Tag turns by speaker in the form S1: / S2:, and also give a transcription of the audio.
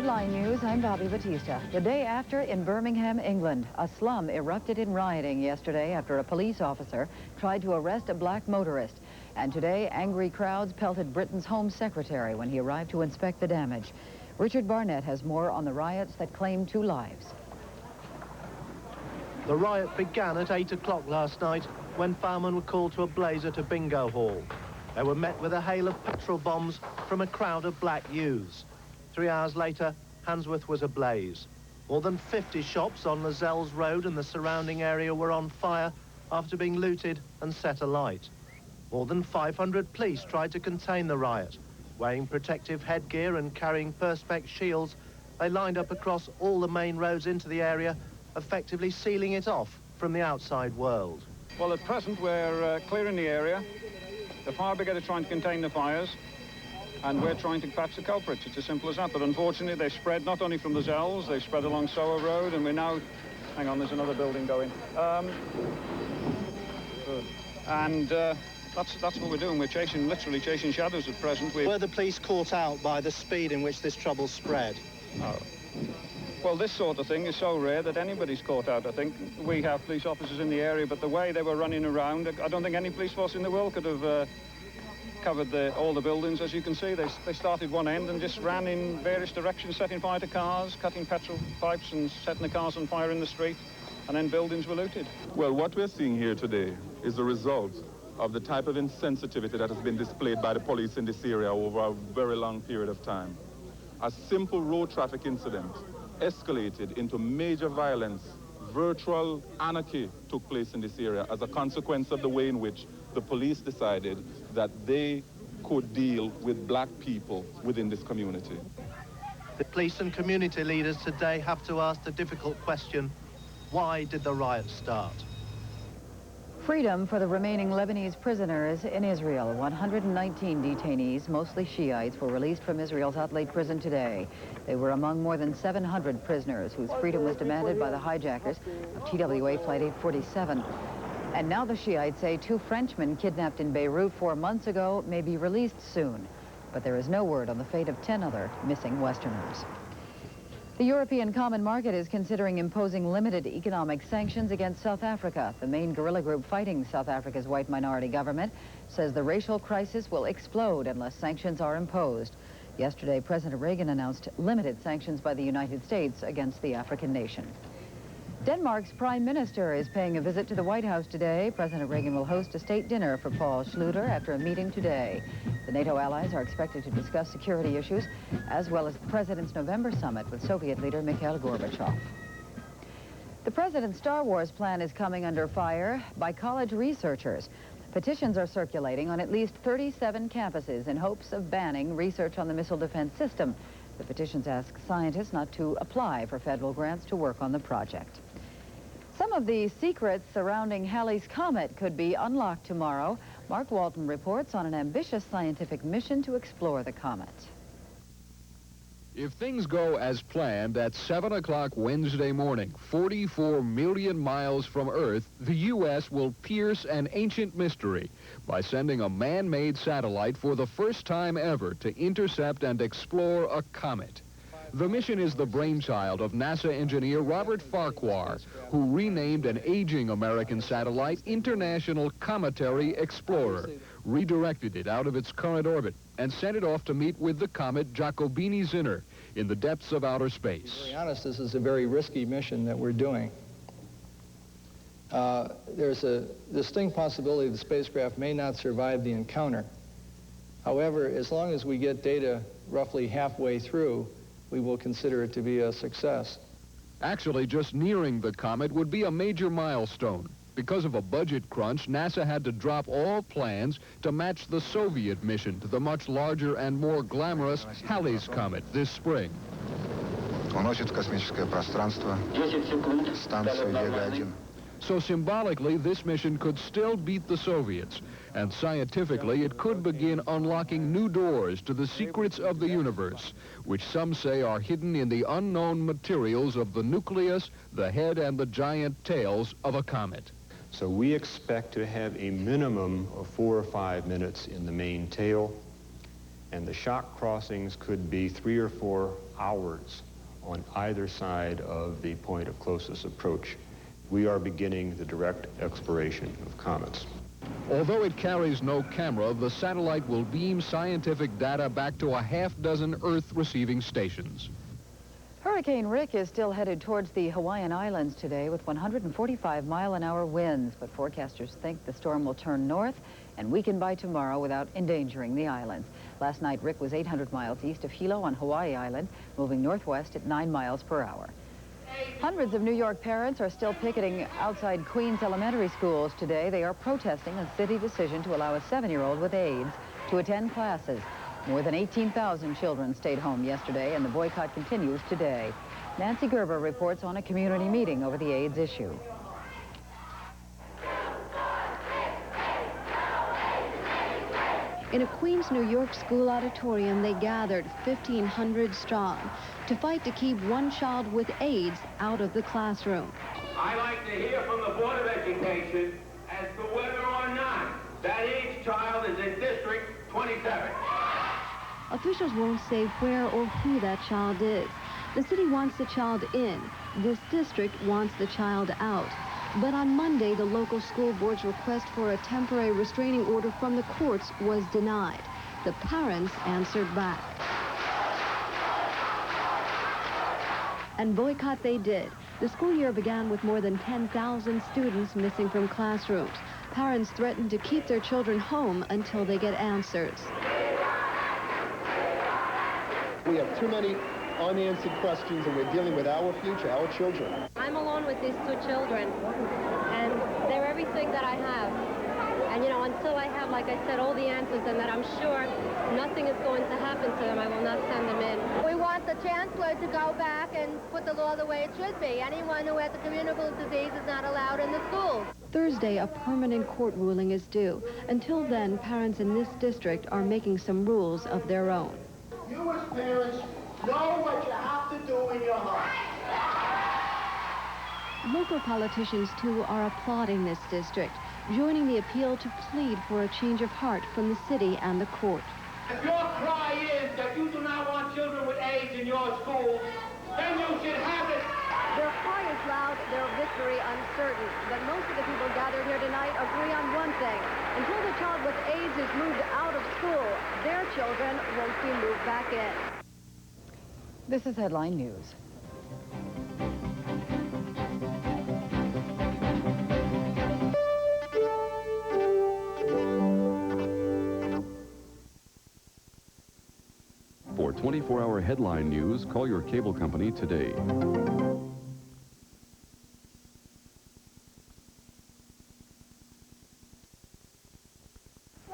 S1: Headline News, I'm Bobbie Battista. The day after, in Birmingham, England, a slum erupted in rioting yesterday after a police officer tried to arrest a black motorist. And today, angry crowds pelted Britain's Home Secretary when he arrived to inspect the damage. Richard Barnett has more on the riots that claimed 2 lives.
S2: The riot began at 8 o'clock last night when firemen were called to a blaze at a bingo hall. They were met with a hail of petrol bombs from a crowd of black youths. 3 hours later, Handsworth was ablaze. More than 50 shops on Lascelles Road and the surrounding area were on fire after being looted and set alight. More than 500 police tried to contain the riot. Wearing protective headgear and carrying perspex shields, they lined up across all the main roads into the area, effectively sealing it off from the outside world.
S3: Well, at present, we're clearing the area. The fire brigade are trying to contain the fires, and we're trying to catch the culprits. It's as simple as that. But unfortunately, they've spread not only from the Zelles, they've spread along Sower Road, and we're now... Hang on, there's another building going. That's what we're doing. We're literally chasing shadows at present.
S2: Were the police caught out by the speed in which this trouble spread?
S3: Oh. Well, this sort of thing is so rare that anybody's caught out, I think. We have police officers in the area, but the way they were running around, I don't think any police force in the world could have covered all the buildings. As you can see, they started one end and just ran in various directions, setting fire to cars, cutting petrol pipes and setting the cars on fire in the street, and then buildings were looted.
S4: Well, what we're seeing here today is the result of the type of insensitivity that has been displayed by the police in this area over a very long period of time. A simple road traffic incident escalated into major violence. Virtual anarchy took place in this area as a consequence of the way in which the police decided that they could deal with black people within this community.
S2: The police and community leaders today have to ask the difficult question, why did the riot start?
S1: Freedom for the remaining Lebanese prisoners in Israel. 119 detainees, mostly Shiites, were released from Israel's Athlete prison today. They were among more than 700 prisoners whose freedom was demanded by the hijackers of TWA Flight 847. And now the Shiites say 2 Frenchmen kidnapped in Beirut 4 months ago may be released soon. But there is no word on the fate of 10 other missing Westerners. The European Common Market is considering imposing limited economic sanctions against South Africa. The main guerrilla group fighting South Africa's white minority government says the racial crisis will explode unless sanctions are imposed. Yesterday, President Reagan announced limited sanctions by the United States against the African nation. Denmark's prime minister is paying a visit to the White House today. President Reagan will host a state dinner for Paul Schluter after a meeting today. The NATO allies are expected to discuss security issues, as well as the president's November summit with Soviet leader Mikhail Gorbachev. The president's Star Wars plan is coming under fire by college researchers. Petitions are circulating on at least 37 campuses in hopes of banning research on the missile defense system. The petitions ask scientists not to apply for federal grants to work on the project. Some of the secrets surrounding Halley's Comet could be unlocked tomorrow. Mark Walton reports on an ambitious scientific mission to explore the comet.
S5: If things go as planned, at 7 o'clock Wednesday morning, 44 million miles from Earth, the U.S. will pierce an ancient mystery by sending a man-made satellite for the first time ever to intercept and explore a comet. The mission is the brainchild of NASA engineer Robert Farquhar, who renamed an aging American satellite International Cometary Explorer, redirected it out of its current orbit, and sent it off to meet with the comet Giacobini-Zinner in the depths of outer space.
S6: To be honest, this is a very risky mission that we're doing. There's a distinct possibility the spacecraft may not survive the encounter. However, as long as we get data roughly halfway through, we will consider it to be a success.
S5: Actually, just nearing the comet would be a major milestone. Because of a budget crunch, NASA had to drop all plans to match the Soviet mission to the much larger and more glamorous Halley's Comet this spring.
S7: Уносит в космическое пространство станцию Вега-1.
S5: So symbolically, this mission could still beat the Soviets, and scientifically, it could begin unlocking new doors to the secrets of the universe, which some say are hidden in the unknown materials of the nucleus, the head, and the giant tails of a comet.
S8: So we expect to have a minimum of 4 or 5 minutes in the main tail, and the shock crossings could be 3 or 4 hours on either side of the point of closest approach. We are beginning the direct exploration of comets.
S5: Although it carries no camera, the satellite will beam scientific data back to a half-dozen Earth-receiving stations.
S1: Hurricane Rick is still headed towards the Hawaiian Islands today with 145-mile-an-hour winds, but forecasters think the storm will turn north and weaken by tomorrow without endangering the islands. Last night, Rick was 800 miles east of Hilo on Hawaii Island, moving northwest at 9 miles per hour. Hundreds of New York parents are still picketing outside Queens elementary schools today. They are protesting a city decision to allow a 7-year-old with AIDS to attend classes. More than 18,000 children stayed home yesterday, and the boycott continues today. Nancy Gerber reports on a community meeting over the AIDS issue.
S9: In a Queens, New York school auditorium, they gathered 1,500 strong to fight to keep one child with AIDS out of the classroom.
S10: I'd like to hear from the Board of Education as to whether or not that AIDS child is in District 27.
S9: Officials won't say where or who that child is. The city wants the child in. This district wants the child out. But on Monday, the local school board's request for a temporary restraining order from the courts was denied. The parents answered back. And boycott they did. The school year began with more than 10,000 students missing from classrooms. Parents threatened to keep their children home until they get answers.
S11: We have too many unanswered questions, and we're dealing with our future, our children.
S12: I'm alone with these 2 children, and they're everything that I have. And, you know, until I have, like I said, all the answers and that I'm sure nothing is going to happen to them, I will not send them in.
S13: We want the chancellor to go back and put the law the way it should be. Anyone who has a communicable disease is not allowed in the schools.
S9: Thursday, a permanent court ruling is due. Until then, parents in this district are making some rules of their own.
S14: You as parents know what you have to do in your home.
S9: Local politicians, too, are applauding this district, joining the appeal to plead for a change of heart from the city and the court.
S10: If your cry is that you do not want children with AIDS in your schools, then you should have it.
S13: Their cry is loud, their victory uncertain. But most of the people gathered here tonight agree on one thing. Until the child with AIDS is moved out of school, their children won't be moved back in.
S1: This is Headline News.
S15: For 24-hour headline news, call your cable company today.